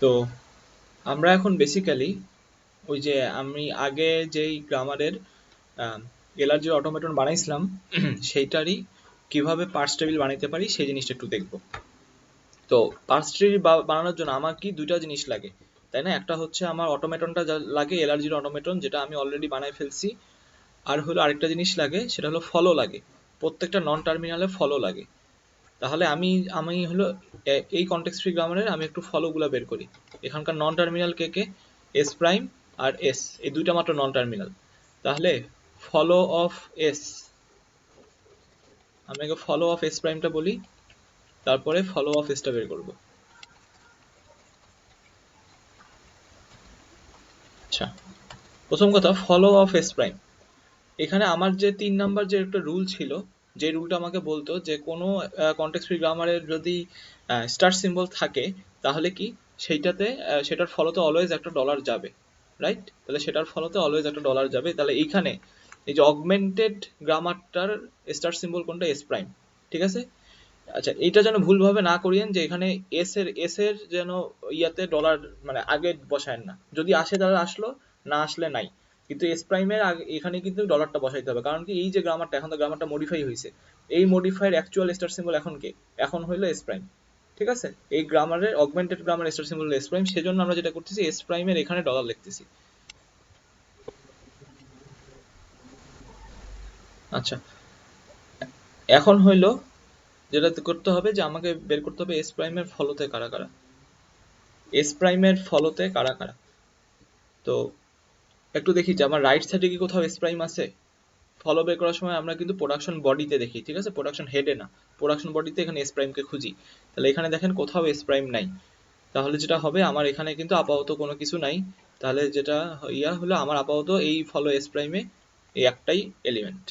তো আমরা এখন বেসিক্যালি ওই যে আমি আগে যেই গ্রামারের এলার্জি অটোমেটন বানাইছিলাম সেইটারই কিভাবে পার্স টেবিল বানাইতে পারি সেই জিনিসটা একটু দেখবো। তো পার্স ট্রি বানানোর জন্য আমার কি দুইটা জিনিস লাগে, তাই না? একটা হচ্ছে আমার অটোমেটনটা যা লাগে, এলার্জির অটোমেটন, যেটা আমি অলরেডি বানাই ফেলছি। আর হলো আরেকটা জিনিস লাগে, সেটা হলো ফলো লাগে। প্রত্যেকটা নন টার্মিনালে ফলো লাগে। তাহলে আমি আমি হলো এই কনটেক্সট ফ্রি গ্রামারের আমি একটু ফলোগুলো বের করি। এখানকার নন টার্মিনাল কে কে? এস প্রাইম আর এস, এই দুইটা মাত্র নন টার্মিনাল। তাহলে ফলো অফ এস, আমি আগে ফলো অফ এস প্রাইমটা বলি, তারপরে ফলো অফ এসটা বের করবো। আচ্ছা, প্রথম কথা ফলো অফ এস প্রাইম। এখানে আমার যে ৩ নাম্বার যে একটা রুল ছিল, যে রুলটা আমাকে বলতো যে কোনো কনটেক্সট ফ্রি গ্রামারের যদি স্টার সিম্বল থাকে, তাহলে কি সেইটাতে সেটার ফলোতে অলওয়েজ একটা ডলার যাবে, রাইট? তাহলে সেটার ফলোতে অলওয়েজ একটা ডলার যাবে। তাহলে এইখানে এই যে অগমেন্টেড গ্রামারটার স্টার সিম্বল কোনটা? এস প্রাইম, ঠিক আছে? আচ্ছা, এইটা যেন ভুলভাবে না করিয়েন যে এখানে এস এর যেন ইয়াতে ডলার মানে আগে বসায়েন না। যদি আসে তাহলে আসলো, না আসলে নাই। কিন্তু এস প্রাইমের আগে এখানে কিন্তু ডলারটা বসাইতে হবে, কারণ কি এই যে গ্রামারটা, এখন তো গ্রামারটা মডিফাই হয়েছে। এই মডিফাইড অ্যাকচুয়াল স্টার সিম্বল এখন কে? এখন হইলো এস প্রাইম, ঠিক আছে? এই গ্রামারের augmented grammar star symbol S prime, সেজন্য আমরা যেটা করতেছি এস প্রাইমের এখানে ডলার লিখতেছি। আচ্ছা, এখন হইলো যেটা করতে হবে যে আমাকে বের করতে হবে এস প্রাইমের ফলোতে কারা কারা। এস প্রাইমের ফলোতে কারা কারা। তো একটু দেখি যে আমার রাইট সাইডে কি কোথাও এস প্রাইম আছে। ফলো বের করার সময় আমরা কিন্তু প্রোডাকশন বডিতে দেখি, ঠিক আছে? প্রোডাকশন হেডে না, প্রোডাকশন বডিতে এখানে এস প্রাইমকে খুঁজি। তাহলে এখানে দেখেন কোথাও এস প্রাইম নাই। তাহলে যেটা হবে, আমার এখানে কিন্তু আপাতত কোনো কিছু নাই। তাহলে যেটা ইয়া হলো, আমার আপাতত এই ফলো এস প্রাইমে এই একটাই এলিমেন্ট।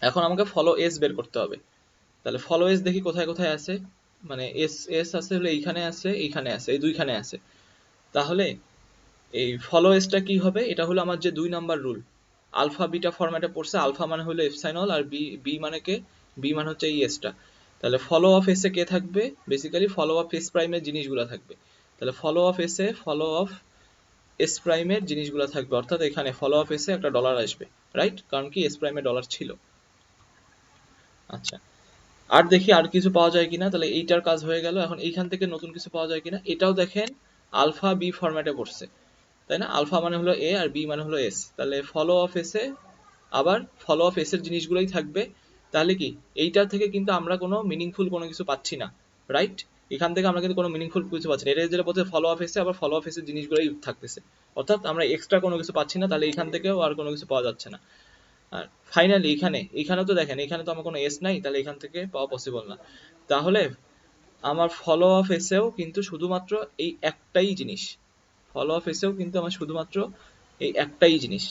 এখন আমাকে ফলো এস বের করতে হবে। তাহলে ফলো এস দেখি কোথায় কোথায় আছে। মানে এস এস আছে হলো এইখানে আছে, এইখানে আছে, এই দুইখানে আছে। তাহলে এই ফলো এসটা কি হবে? এটা হলো আমার যে ২ নাম্বার রুল। আলফা বিটা ফরম্যাটে পড়ছে। আলফা মানে হলো এপসাইনল, আর বি বি মানে কে? বি মানে হচ্ছে এই এসটা। তাহলে ফলো অফ এসে কে থাকবে? বেসিক্যালি ফলো অফ এস প্রাইমের জিনিসগুলো থাকবে। তাহলে ফলো অফ এসে ফলো অফ এস প্রাইমের জিনিসগুলো থাকবে, অর্থাৎ এখানে ফলো অফ এসে একটা ডলার আসবে, রাইট? কারণ কি এস প্রাইমে ডলার ছিল। আচ্ছা, আর দেখি আর কিছু পাওয়া যায় কিনা। তাহলে এইটার কাজ হয়ে গেল। এখন এইখান থেকে নতুন কিছু পাওয়া যায় কিনা এটাও দেখেন। আলফা বি ফরম্যাটে পড়ছে, তাই না? আলফা মানে হলো এ আর বি মানে হলো এস। তাহলে ফলো অফ এস এ আবার ফলো অফ এস এর জিনিসগুলোই থাকবে। তাহলে কি এইটার থেকে কিন্তু আমরা কোনো মিনিংফুল কোনো কিছু পাচ্ছি না, রাইট? এখান থেকে আমরা কিন্তু কোনো মিনিংফুল কিছু পাচ্ছি না। এটা যেটা বলছে ফলো অফ এসে আবার ফলো অফ এস এর জিনিসগুলোই থাকতেছে, অর্থাৎ আমরা এক্সট্রা কোনো কিছু পাচ্ছি না। তাহলে এখান থেকেও আর কোনো কিছু পাওয়া যাচ্ছে না। আর ফাইনালি এখানেও তো দেখেন, এখানে তো আমার কোনো এস নাই, তাহলে এখান থেকে পাওয়া পসিবল না। তাহলে আমার ফলো অফ এসেও কিন্তু শুধুমাত্র এই একটাই জিনিস। ফলো অফ এসেও কিন্তু আমার শুধুমাত্র এই একটাই জিনিস,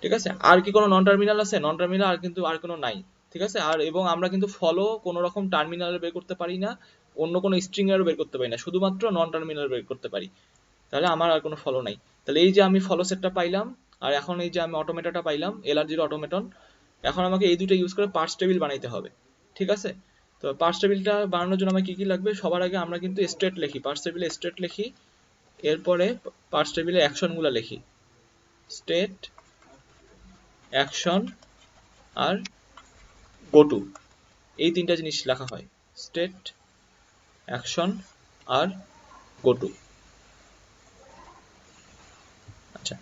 ঠিক আছে? আর কি কোনো নন টার্মিনাল আছে? নন টার্মিনাল আর কিন্তু আর কোনো নাই, ঠিক আছে? আর এবং আমরা কিন্তু ফলো কোনো রকম টার্মিনালে বের করতে পারি না, অন্য কোনো স্ট্রিং এরও বের করতে পারি না, শুধুমাত্র নন টার্মিনাল বের করতে পারি। তাহলে আমার আর কোনো ফলো নাই। তাহলে এই যে আমি ফলো সেটটা পাইলাম, আর এখন এই যে আমি অটোমেটাটা পাইলাম, এলআরজির অটোমেটন। এখন আমাকে এই দুটো ইউজ করে পার্স টেবিল বানাইতে হবে, ঠিক আছে? তো পার্স টেবিলটা বানানোর জন্য আমার কি কি লাগবে? সবার আগে আমরা কিন্তু স্টেট লিখি, পার্স টেবিলে স্টেট লিখি। এরপরে পার্স টেবিলে অ্যাকশনগুলো লিখি। স্টেট, অ্যাকশন আর গো টু, এই ৩টা জিনিস লেখা হয়। স্টেট, অ্যাকশন আর গো টু। আচ্ছা,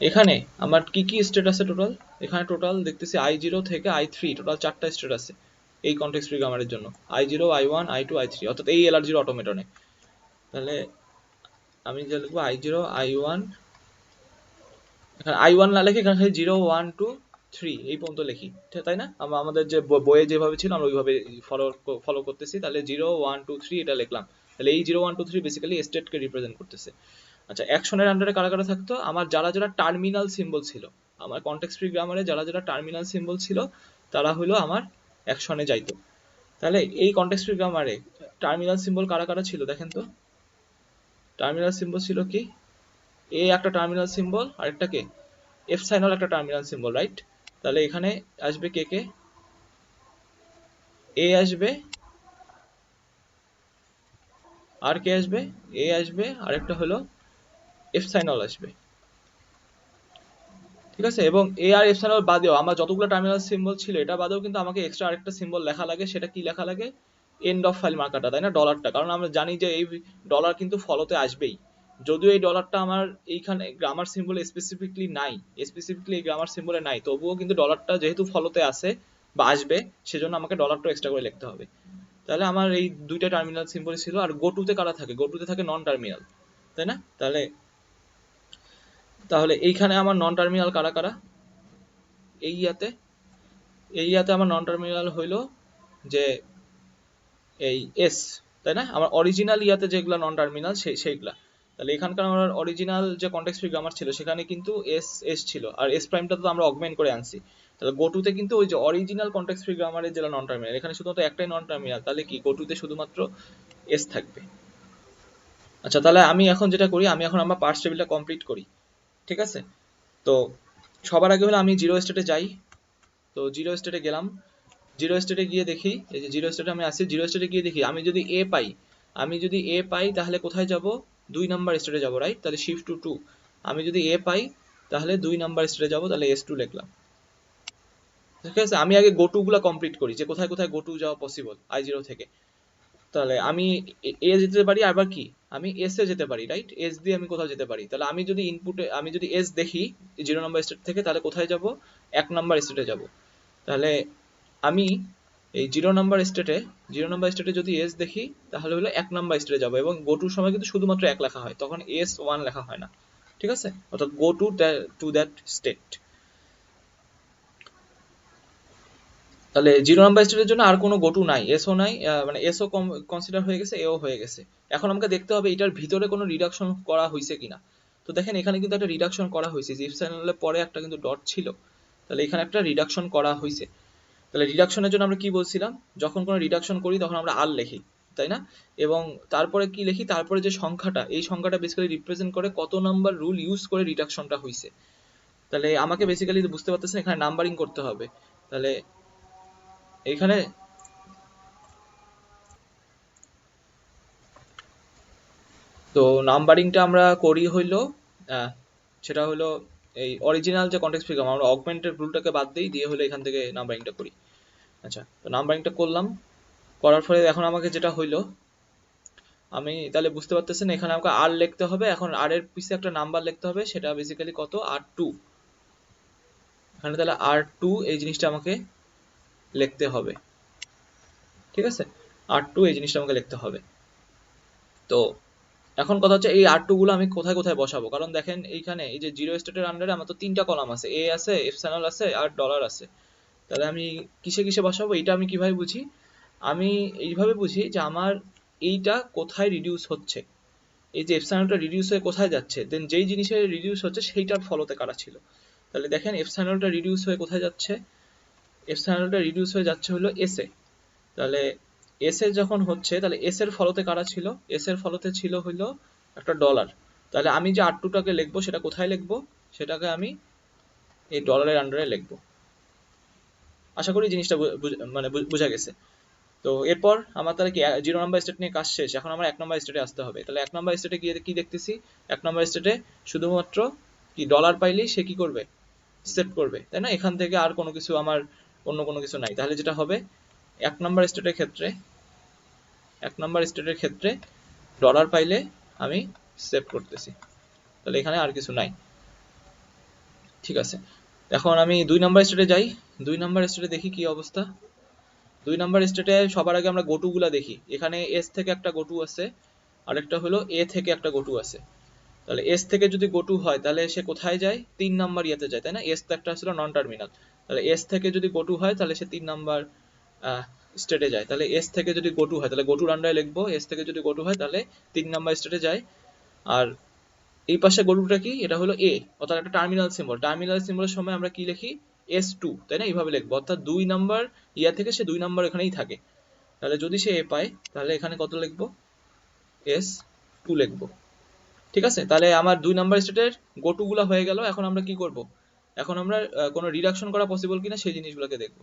এখানে আমার কি কি স্টেট আছে টোটাল? এখানে টোটাল দেখতেছি i0 থেকে i3, টোটাল 4টা স্টেট আছে এই কনটেক্সট ফ্রি গ্রামারের জন্য। i0, i1, i2, i3, অর্থাৎ এই এলআরজির অটোমেটনে। তাহলে আমি যে লিখবো i0, i1, এখানে i1 না লিখে এখানে খালি 0, 1, 2, 3 এই পর্যন্ত লিখি, তাই না? আমাদের যে বইয়ে যেভাবে ছিল আমরা ওইভাবে ফলো ফলো করতেছি। তাহলে 0, 1, 2, 3 এটা লিখলাম। তাহলে এই 0, 1, 2, 3 বেসিক্যালি স্টেটকে রিপ্রেজেন্ট করতেছে। আচ্ছা, অ্যাকশনের আন্ডারে কারা কারা থাকতো? আমার যারা যারা টার্মিনাল সিম্বল ছিল, আমার কনটেক্সট ফ্রি গ্রামারে যারা যারা টার্মিনাল সিম্বল ছিল, তারা হলো আমার অ্যাকশনে যাইতো। তাহলে এই কনটেক্সট ফ্রি গ্রামারে টার্মিনাল সিম্বল কারা কারা ছিল দেখেন তো। টার্মিনাল সিম্বল ছিল কি? এ একটা টার্মিনাল সিম্বল, আরেকটা কে? এপসাইনল একটা টার্মিনাল সিম্বল, রাইট? তাহলে এখানে আসবে কে কে? এ আসবে, আর কে আসবে, এ আসবে, আরেকটা হলো এপসাইলন আসবে। ঠিক আছে, এবং এ আর এপসাইলন বাদেও আমার যতগুলো টার্মিনাল সিম্বল ছিল এটা বাদেও কিন্তু আমাকে এক্সট্রা আরেকটা সিম্বল লেখা লাগে। সেটা কি লেখা লাগে? এন্ড অফ ফাইল মার্কারটা, তাই না, ডলারটা। কারণ আমরা জানি যে এই ডলার কিন্তু ফলোতে আসবেই। যদিও এই ডলারটা আমার এইখানে গ্রামার সিম্বলে স্পেসিফিকলি নাই, স্পেসিফিকলি এই গ্রামার সিম্বলে নাই, তবুও কিন্তু ডলারটা যেহেতু ফলোতে আসে বা আসবে, সেজন্য আমাকে ডলারটা এক্সট্রা করে লিখতে হবে। তাহলে আমার এই দুইটা টার্মিনাল সিম্বল ছিল। আর গোটুতে কারা থাকে? গোটুতে থাকে নন টার্মিনাল, তাই না? তাহলে তাহলে এইখানে আমার নন টার্মিনাল কারা কারা? এই ইয়াতে আমার নন টার্মিনাল হইলো যে এই এস, তাই না? আমার অরিজিনাল ইয়াতে যেগুলো নন টার্মিনাল সেইগুলা। তাহলে এখানকার আমার অরিজিনাল যে কনটেক্সট ফ্রি গ্রামার ছিল সেখানে কিন্তু এস এস ছিল, আর এস প্রাইমটা তো আমরা অগমেন্ট করে আনছি। তাহলে গোটুতে কিন্তু ওই যে অরিজিনাল কনটেক্সট ফ্রি গ্রামারের যেটা নন টার্মিনাল, এখানে শুধুমাত্র একটাই নন টার্মিনাল। তাহলে কি গোটুতে শুধুমাত্র এস থাকবে। আচ্ছা, তাহলে আমি এখন যেটা করি, আমি এখন আমার পার্স টেবিলটা কমপ্লিট করি। ঠিক আছে, তো সবার আগে হলো আমি জিরো স্টেটে যাই। তো জিরো স্টেটে গেলাম। জিরো স্টেটে গিয়ে দেখি, এই যে জিরো স্টেটে আমি আসি, জিরো স্টেটে গিয়ে দেখি আমি যদি এ পাই, তাহলে কোথায় যাব? 2 নাম্বার স্টেটে যাব, রাইট? তাহলে শিফট টু 2। আমি যদি এ পাই তাহলে 2 নাম্বার স্টেটে যাব, তাহলে S2 লিখলাম। ঠিক আছে, আমি আগে গো টু গুলা কমপ্লিট করি যে কোথায় কোথায় গো টু যাওয়া পসিবল I0 থেকে। তাহলে আমি এ যেতে পারি, আবার কি আমি এস এ যেতে পারি, রাইট? এস দিয়ে আমি কোথাও যেতে পারি। তাহলে আমি যদি ইনপুটে আমি যদি এস দেখি 0 নাম্বার স্টেট থেকে, তাহলে কোথায় যাব? 1 নাম্বার স্টেটে যাব। তাহলে আমি এই জিরো নাম্বার স্টেটে যদি এস দেখি, তাহলে হলো 1 নাম্বার স্টেটে যাবো, এবং গো টুর সময় কিন্তু শুধুমাত্র 1 লেখা হয়, তখন S1 লেখা হয় না। ঠিক আছে, অর্থাৎ গো টু দ্যাট স্টেট। তাহলে 0 নাম্বার স্টেটের জন্য আর কোনো গো টু নাই, এসও নাই, মানে এসও কনসিডার হয়ে গেছে, এও হয়ে গেছে। এখন আমাকে দেখতে হবে এটার ভিতরে কোনো রিডাকশন করা হয়েছে কিনা। তো দেখেন এখানে কিন্তু একটা রিডাকশন করা হয়েছে, জিপ চ্যানেলের পরে একটা কিন্তু ডট ছিল, তাহলে এখানে একটা রিডাকশন করা হয়েছে। তাহলে রিডাকশনের জন্য আমরা কি বলছিলাম? যখন কোনো রিডাকশন করি তখন আমরা আর লিখি, তাই না? এবং তারপরে কি লিখি? তারপরে যে সংখ্যাটা, এই সংখ্যাটা বেসিক্যালি রিপ্রেজেন্ট করে কত নাম্বার রুল ইউজ করে রিডাকশনটা হয়েছে। তাহলে আমাকে বেসিক্যালি বুঝতে পারতেছেন এখানে নাম্বারিং করতে হবে। তাহলে এইখানে তো নাম্বারিংটা আমরা করি হইলো আহ, সেটা হলো এই অরিজিনাল যে কনটেক্সট ফ্রি গ্রামার, আমরা অগমেন্টেড রুলটাকে বাদ দিই, দিয়ে হলো এখান থেকে নাম্বারিংটা করি। আচ্ছা, তো নাম্বারিংটা করলাম, করার পরে এখন আমাকে যেটা হইলো, আমি তাহলে বুঝতে পারতেছেন এখানে আমাকে আর লিখতে হবে। এখন আর এর পিছে একটা নাম্বার লিখতে হবে, সেটা বেসিক্যালি কত? R2। এখানে তাহলে R2 এই জিনিসটা আমাকে লিখতে হবে। ঠিক আছে, R2 এই জিনিসটা আমাকে লিখতে হবে। তো এখন কথা হচ্ছে এই R2 গুলো আমি কোথায় কোথায় বসাবো? কারণ দেখেন এইখানে এই যে জিরো স্টেটের আন্ডারে আমার তো 3টা কলাম আছে, এ আছে, এপসাইলন আছে, আর ডলার আছে। তাহলে আমি কিসে কিসে বসাবো? এটা আমি কিভাবে বুঝি? আমি এইভাবে বুঝি যে আমার এইটা কোথায় রিডিউস হচ্ছে, এই যে এপসাইলনটা রিডিউস হয়ে কোথায় যাচ্ছে, দেন যেই জিনিসে রিডিউস হচ্ছে সেইটার ফলোতে কারা ছিল। তাহলে দেখেন এপসাইলনটা রিডিউস হয়ে কোথায় যাচ্ছে? এপসাইলনটা রিডিউস হয়ে যাচ্ছে হলো এস এ। তাহলে এস এ যখন হচ্ছে, তাহলে এস এর ফলোতে কারা ছিল? এস এর ফলোতে ছিল হলো একটা ডলার। তাহলে আমি যে R2টাকে লিখবো সেটা কোথায় লিখবো? সেটাকে আমি এই ডলারের আন্ডারে লিখবো। আশা করি জিনিসটা মানে বোঝা গেছে। তো এরপর আমার তাহলে কি 0 নাম্বার স্টেট নিয়ে কাজ শেষ, এখন আমার 1 নাম্বার স্টেটে আসতে হবে। তাহলে 1 নাম্বার স্টেটে গিয়ে কি দেখতেছি? 1 নাম্বার স্টেটে শুধুমাত্র কি ডলার পাইলেই সে কি করবে? সেট করবে, তাই না? এখান থেকে আর কোনো কিছু আমার অন্য কোনো কিছু নাই। তাহলে যেটা হবে, 1 নাম্বার স্টেটের ক্ষেত্রে ডলার পাইলে আমি সেভ করতেছি। তাহলে এখানে আর কিছু নাই। ঠিক আছে, এখন আমি 2 নাম্বার স্টেটে যাই। 2 নাম্বার স্টেটে দেখি কি অবস্থা। 2 নাম্বার স্টেটে সবার আগে আমরা গোটু গুলা দেখি। এখানে এস থেকে একটা গোটু আছে, আরেকটা হলো এ থেকে একটা গোটু আছে। তাহলে এস থেকে যদি গোটু হয় তাহলে সে কোথায় যায়? 3 নাম্বার ইয়াতে যায়, তাই না? এস তো একটা ছিল নন টার্মিনাল। তাহলে এস থেকে যদি গোটু হয় তাহলে সে 3 নাম্বার স্টেটে যায়। তাহলে এস থেকে যদি গোটু হয় তাহলে গোটুর আন্ডারে লিখবো, এস থেকে যদি গোটু হয় তাহলে 3 নাম্বার স্টেটে যায়। আর এই পাশে গরুটা কি? এটা হলো এ, অর্থাৎ একটা টার্মিনাল সিম্বল। টার্মিনাল সিম্বলের সময় আমরা কি লিখি? S2, তাই না? এইভাবে লিখবো, অর্থাৎ 2 নাম্বার ইয়া থেকে সে 2 নাম্বার এখানেই থাকে। তাহলে যদি সে এ পায় তাহলে এখানে কত লিখবো? S2 লিখবো। ঠিক আছে, তাহলে আমার 2 নাম্বার স্টেটের গোটু গুলা হয়ে গেল। এখন আমরা কি করব? এখন আমরা কোনো রিডাকশন করা পসিবল কিনা সেই জিনিসগুলোকে দেখবো।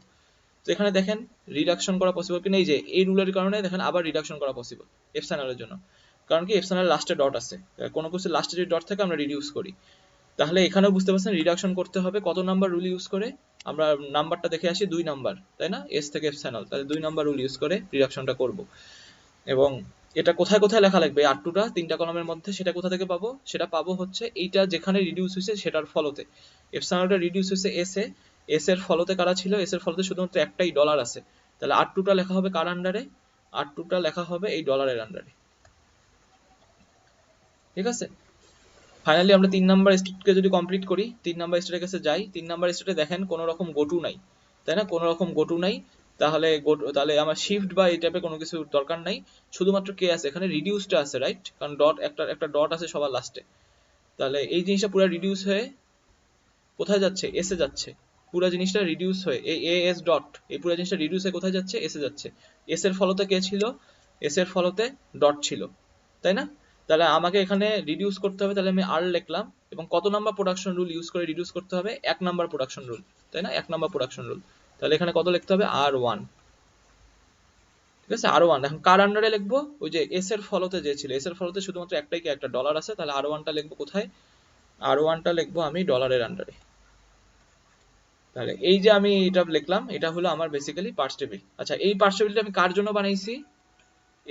তো এখানে দেখেন রিডাকশন করা পসিবল কিনা, এই যে এই রুলের কারণে দেখেন আবার রিডাকশন করা পসিবল এপসাইলনের জন্য। কারণ কি এপসাইলনের লাস্টে ডট আছে, কোনো কিছু লাস্টে যদি ডট থাকে আমরা রিডিউস করি। তাহলে এখানেও বুঝতে পারছেন রিডাকশন করতে হবে কত নাম্বার রুল ইউজ করে, আমরা নাম্বারটা দেখে আসি 2 নাম্বার, তাই না, এস থেকে এপসাইলন, তাহলে 2 নাম্বার রুল ইউজ করে রিডাকশনটা করব। এবং এটা কোথায় কোথায় লেখা লাগবে আর টুটা 3টা কলামের মধ্যে, সেটা কোথা থেকে পাবো, সেটা পাবো হচ্ছে এইটা যেখানে রিডিউস হয়েছে সেটার ফলতে। এপসাইলনটা রিডিউস হয়েছে এস এ, এস এর ফলতে কারা ছিল, এস এর ফলতে শুধুমাত্র একটাই ডলার আছে, তাহলে আর টুটা লেখা হবে কার আন্ডারে, আর টুটা লেখা হবে এই ডলারের আন্ডারে। ঠিক আছে, ফাইনালি আমরা 3 নাম্বার স্টেটকে যদি কমপ্লিট করি, 3 নাম্বার স্টেটের কাছে যাই, 3 নাম্বার স্টেটে দেখেন কোনো রকম গোটু নাই, তাই না, কোনো রকম গোটু নাই, তাহলে আমার শিফট বা এই টাইপের কোনো কিছু দরকার নাই, শুধুমাত্র কে আছে এখানে, রিডিউসটা আছে, রাইট, কারণ ডট একটা ডট আছে সবার লাস্টে। তাহলে এই জিনিসটা পুরো রিডিউস হয়ে কোথায় যাচ্ছে, এসে যাচ্ছে, পুরো জিনিসটা রিডিউস হয়ে এই এ এস ডট, এই পুরো জিনিসটা রিডিউস হয়ে কোথায় যাচ্ছে, এসে যাচ্ছে। এস এর ফলতে কে ছিল, এস এর ফলতে ডট ছিল, তাই না। তাহলে আমাকে এখানে রিডিউস করতে হবে, তাহলে আমি আর লিখলাম, এবং কত নাম্বার প্রোডাকশন রুল ইউজ করে রিডিউস করতে হবে, 1 নাম্বার প্রোডাকশন রুল, তাই না, 1 নাম্বার প্রোডাকশন রুল। তাহলে এখানে কত লিখতে হবে, আর 1। ঠিক আছে, আর 1 এখন কার আন্ডারে লিখবো, ওই যে এস এর ফলতে যে ছিল, এস এর ফলতে শুধুমাত্র একটাই কি একটা ডলার আছে, তাহলে আর 1টা লিখবো কোথায়, আর 1টা লিখবো আমি ডলারের আন্ডারে। তাহলে এই যে আমি এটা লিখলাম, এটা হলো আমার বেসিক্যালি পার্স টেবিল। আচ্ছা, এই পার্স টেবিলটা আমি কার জন্য বানাইছি,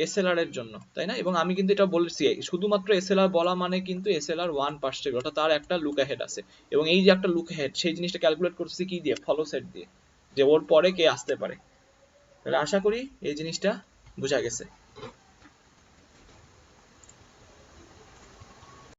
এসএলআর এর জন্য, তাই না, এবং আমি কিন্তু এটা বলেছি শুধুমাত্র এসএলআর বলা মানে কিন্তু এসএলআর 1 পার্স টেবিল, অর্থাৎ তার একটা লুক অ্যাহেড আছে, এবং এই যে একটা লুক অ্যাহেড সেই জিনিসটা ক্যালকুলেট করতেছি কি দিয়ে, ফলো সেট দিয়ে, যে ওর পরে কে আসতে পারে। তাহলে আশা করি এই জিনিসটা বোঝা গেছে।